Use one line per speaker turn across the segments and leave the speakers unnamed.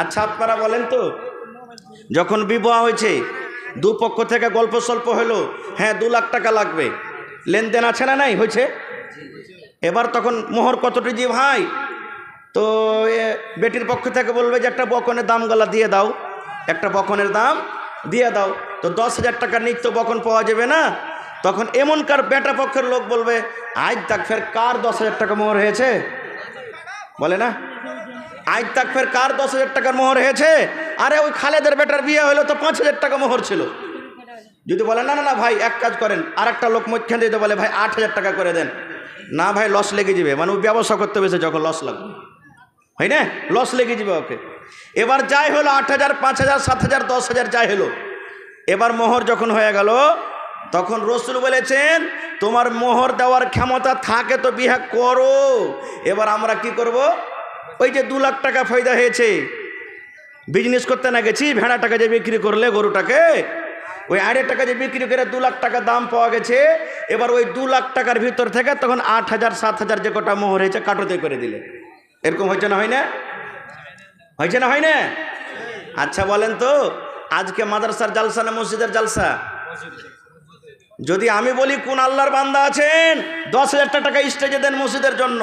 আচ্ছা আপনারা বলেন তো, যখন বিবাহ হয়েছে দুপক্ষ থেকে গল্প স্বল্প হলো, হ্যাঁ 2 লাখ টাকা লাগবে, লেনদেন আছে না নাই হয়েছে? এবার তখন মোহর কতটি যে ভাই, তো বেটির পক্ষ থেকে বলবে যে একটা বকনের দাম গলা দিয়ে দাও, একটা বকনের দাম দিয়ে দাও, তো 10,000 টাকার নিত্য বকন পাওয়া যাবে না। তখন এমনকার বেটা পক্ষের লোক বলবে আজ তাক ফের কার 10,000 টাকা মোহর হয়েছে, বলে না আজ তাক ফের কার 10,000 টাকার মোহর হয়েছে, আরে ওই খালেদের বেটার বিয়ে হলো তো 5,000 টাকা মোহর ছিল। যদি বলে না না না ভাই এক কাজ করেন, আর একটা লোক মধ্যখান দিয়ে বলে ভাই 8,000 টাকা করে দেন, না ভাই লস লেগে যাবে, মানে ওই ব্যবসা করতে বেশি যখন লস লাগবে, হয় না, লস লেগে যাবে ওকে। এবার যাই হলো 8,000, 5,000, 7,000, 10,000 যাই হলো, এবার মোহর যখন হয়ে গেল তখন রসুল বলেছেন তোমার মোহর দেওয়ার ক্ষমতা থাকে তো বিয়ে করো। এবার আমরা কি করব, ওই যে 2 লাখ টাকা ফায়দা হয়েছে, বিজনেস করতে না গেছি, ভেড়াটাকে যে বিক্রি করলে গরুটাকে, ওই 8,000 টাকা যে বিক্রি করে 2 লাখ টাকা দাম পাওয়া গেছে, এবার ওই 2 লাখ টাকার ভিতর থেকে তখন 8,000, 7,000 যে কটা মোহর হয়েছে কাটোতে করে দিলে। এরকম হয়েছে না, হয় না, হয়েছে না, হয় না? আচ্ছা বলেন তো, আজকে মাদ্রাসার জালসা না মসজিদের জালসা? যদি আমি বলি কোন আল্লাহর বান্দা আছেন 10,000 টাকা স্টেজে দেন মসজিদের জন্য,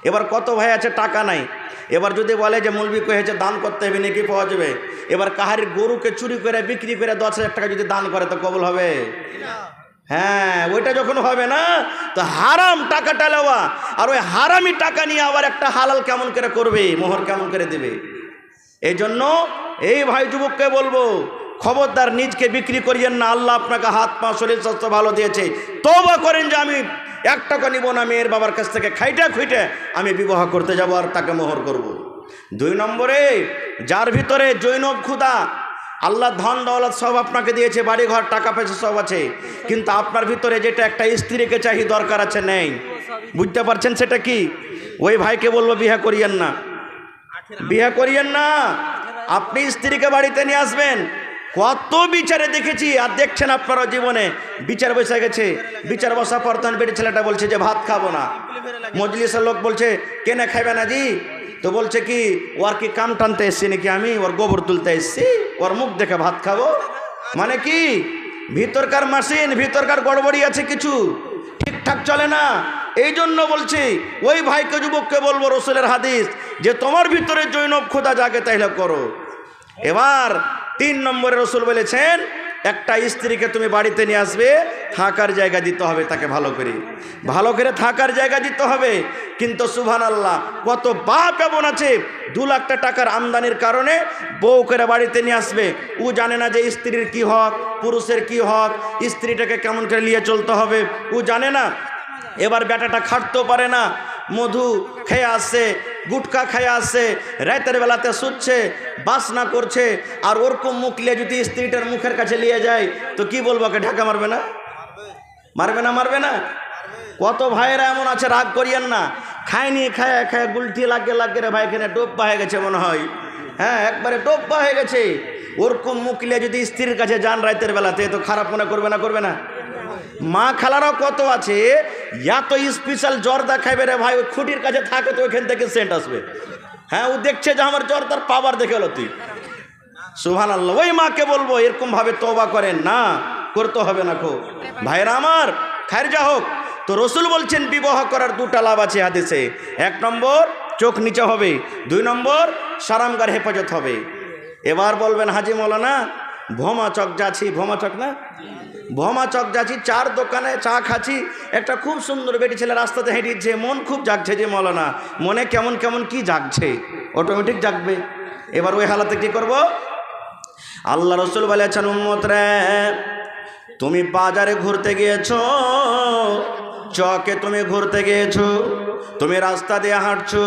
এবার কত ভাই আছে টাকা নাই, এবার যদি বলে যে মৌলবি কয়েছে দান করতে হবে নাকি পাওয়া যাবে, এবার কাহারির গরুকে চুরি করে বিক্রি করে 10,000 টাকা যদি দান করে তো কবুল হবে? হ্যাঁ, ওইটা যখন হবে না তো হারাম টাকাটা নেওয়া, আর ওই হারামি টাকা নিয়ে আবার একটা হালাল কেমন করে করবে, মোহর কেমন করে দেবে। এই জন্য এই ভাই যুবককে বলবো খবরদার নিজকে বিক্রি করিয়েন না। আল্লাহ আপনাকে হাত পা শরীর স্বাস্থ্য ভালো দিয়েছে, তওবা করেন যে আমি 1 টাকা নিব না, মেয়ের বাবার কাছ থেকে খাইটা খুইটে আমি বিবাহ করতে যাব আর তাকে মোহর করব। 2 নম্বরে, যার ভিতরে জৈনব ক্ষুধা, আল্লাহ ধন দৌলত সব আপনাকে দিয়েছে, বাড়ি ঘর টাকা পয়সা সব আছে, কিন্তু আপনার ভিতরে যেটা একটা স্ত্রীকে চাহি দরকার আছে নেই, বুঝতে পারছেন সেটা কি? ওই ভাইকে বলবো বিয়ে করিয়েন না, বিয়ে করিয়েন না। আপনি স্ত্রীকে বাড়িতে নিয়ে আসবেন, কত বিচারে দেখেছি আর দেখছেন আপনারা জীবনে, বিচার বসে গেছে, বিচার বসা পর তখন বেটি ছেলেটা বলছে যে ভাত খাবো না, মজলিসের লোক বলছে কেনে খাইবে না জি, তো বলছে কি ওর কি কাম টানতে এসছি নাকি, আমি ওর গোবর তুলতে এসছি, ওর মুখ দেখে ভাত খাবো, মানে কি ভিতরকার মাসিন, ভিতরকার গড়বড়ি আছে, কিছু ঠিকঠাক চলে না। এই জন্য বলছি ওই ভাইকে যুবককে বলবো রসুলের হাদিস যে তোমার ভিতরে জৈনব খোদা জাগে তাইলে করো। এবার 3 নম্বরে রসুল বলেছেন একটা স্ত্রীকে তুমি বাড়িতে নিয়ে আসবে, থাকার জায়গা দিতে হবে তাকে, ভালো করে থাকার জায়গা দিতে হবে। কিন্তু সুবহানাল্লাহ, কত বাপ এমন আছে 2 লাখ টাকার আমদানির কারণে বউ করে বাড়িতে নিয়ে আসবে, ও জানে না যে স্ত্রীর কি হক, পুরুষের কি হক, স্ত্রীটাকে কেমন করে নিয়ে চলতে হবে ও জানে না। এবার বেটাটা খাটতেও পারে না, মধু খেয়ে আসছে, গুটখা খেয়ে আসছে, রাতের বেলাতে শুচ্ছে, বাসনা করছে, আর ওরকম মুখ নিয়ে যদি স্ত্রীটার মুখের কাছে নিয়ে যায় তো কি বলবো, ওকে ঢাকা মারবে না, মারবে না? কত ভাইয়েরা এমন আছে, রাগ করিয়েন না, খায়নি, খায় গুলটি লাগে রে ভাই, এখানে ডোব্বা হয়ে গেছে মনে হয়, হ্যাঁ একবারে ডোব্বা হয়ে গেছে। ওরকম মুখ নিয়ে যদি স্ত্রীর কাছে যান রাতের বেলাতে তো খারাপ মনে করবে না? মা খালারাও কত আছে, এত স্পেশাল জর্দা খাইবে রে ভাই, ওই খুঁটির কাছে থাকে তো ওইখান থেকে সেন্ট আসবে, হ্যাঁ ও দেখছে যে আমার জর্দার পাওয়ার দেখে হলো তুই, সুবহানাল্লাহ। ওই মাকে বলবো এরকম ভাবে তওবা করেন না, করতে হবে না খো ভাইরা আমার, খায়ের যা হোক। তো রসুল বলছেন বিবাহ করার 2টা লাভ আছে হাদিসে, 1 নম্বর চোখ নিচে হবে, 2 নম্বর সারামগার হেফাজত হবে। এবার বলবেন হাজি মৌলানা ভোমা চক যাচ্ছি, ভোমা চক যাচ্ছি, 4 দোকানে চা খাচ্ছি, একটা খুব সুন্দর বেটি ছেলে রাস্তাতে হেঁটেছে, মন খুব জাগছে যে মৌলানা, মনে কেমন কি জাগছে, অটোমেটিক জাগবে। এবার ওই হালাতে কি করব? আল্লাহ রসুল বলেছেন উম্মত রে, তুমি বাজারে ঘুরতে গিয়েছো, চকে তুমি ঘুরতে গিয়েছো, তুমি রাস্তা দিয়ে হাঁটছো,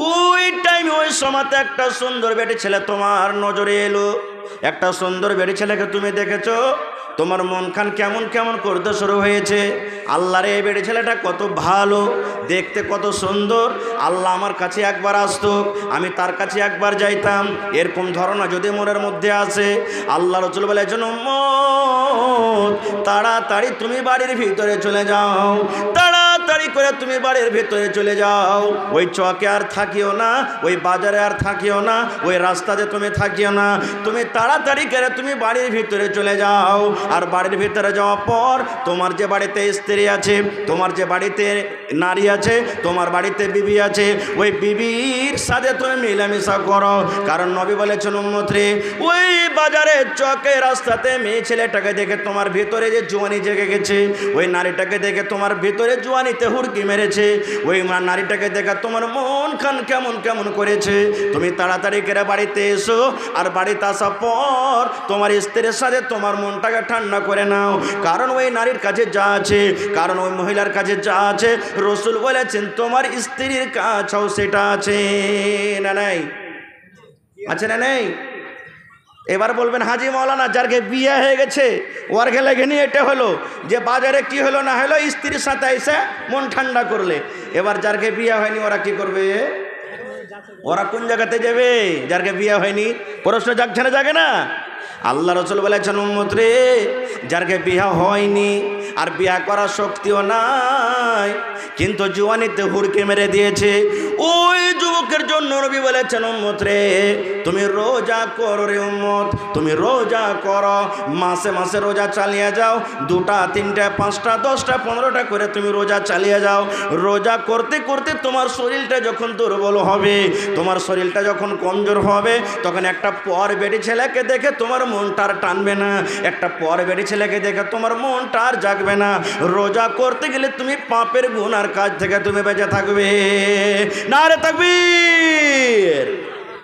ওই টাইমে ওই সময়তে একটা সুন্দর বেটি ছেলে তোমার নজরে এলো, একটা সুন্দর বেটি ছেলেকে তুমি দেখেছো, তোমার মন খান কেমন করতে শুরু হয়েছে, আল্লাহর এই বেটি ছেলেটা কত ভালো দেখতে, কত সুন্দর, আল্লাহ আমার কাছে একবার আসতো, আমি তার কাছে একবার যাইতাম, এরকম ধারণা যদি মনের মধ্যে আসে, আল্লাহ রাসূল বলেছেন উম্মত তাড়াতাড়ি তুমি বাড়ির ভিতরে চলে যাও, তাড়াতাড়ি তাড়াতাড়ি করে তুমি বাড়ির ভেতরে চলে যাও, ওই চকে আর থাকিও না, ওই বাজারে আর থাকিও না, ওই রাস্তাতে তুমি থাকিও না, তুমি তাড়াতাড়ি করে তুমি বাড়ির ভিতরে চলে যাও। আর বাড়ির ভিতরে যাওয়ার পর তোমার যে বাড়িতে স্ত্রী আছে, তোমার যে বাড়িতে নারী আছে, তোমার বাড়িতে বিবি আছে, ওই বিবির সাথে তুমি মিলামিশা করো। কারণ নবী বলেছেন উম্মত রে, ওই বাজারে চকে রাস্তাতে মেয়ে ছেলেটাকে দেখে তোমার ভিতরে যে জোয়ানি জেগে গেছে, ওই নারীটাকে দেখে তোমার ভিতরে জোয়ানিতে হুড়কি মেরেছে, ওই নারীটাকে দেখে তোমার মন খান কেমন কেমন করেছে, তুমি তাড়াতাড়ি করে বাড়িতে এসো। আর বাড়িতে আসার পর তোমার স্ত্রীর সাথে তোমার মনটাকে ঠান্ডা করে নাও। কারণ ওই নারীর কাছে যা আছে, কারণ ওই মহিলার কাছে যা আছে, রসুল বলেছেন তোমার স্ত্রীর কাছেও সেটা আছে না নাই? আছে না নেই? এবার বলবেন হাজি মৌলানা, যারকে বিয়ে হয়ে গেছে ওর গেলে নিয়ে এটা হলো যে বাজারে কি হলো না হলো স্ত্রীর সাথে এসে মন ঠান্ডা করলে। এবার যারকে বিয়ে হয়নি ওরা কি করবে? ওরা কোন জায়গাতে যাবে? যারকে বিয়ে হয়নি প্রশ্ন জাগছে না, জাগে না? আল্লাহ রসুল বলেছেন উম্মত রে, যারকে বিয়ে হয়নি আর বিয়ে করার শক্তিও নাই, কিন্তু জুয়ানিতে হুড়কে মেরে দিয়েছে, ওই যুবকের জন্য নবী বলেছেন উম্মত রে, তুমি রোজা করো রে উম্মত, তুমি রোজা করো, মাসে মাসে রোজা চালিয়ে যাও, 2টা 3টা 5টা 10টা 15টা করে তুমি রোজা চালিয়ে যাও। রোজা করতে করতে তোমার শরীরটা যখন দুর্বল হবে, তোমার শরীরটা যখন কমজোর হবে, তখন একটা পর বেটি ছেলেকে দেখে তোমার মনটা আর টানবে না, একটা পর বেটি ছেলেকে দেখে তোমার মনটা আর জাগবে না। রোজা করতে গেলে তুমি পাপের গুনার কাজ থেকে তুমি বেঁচে থাকবে। নারে তাকবীর।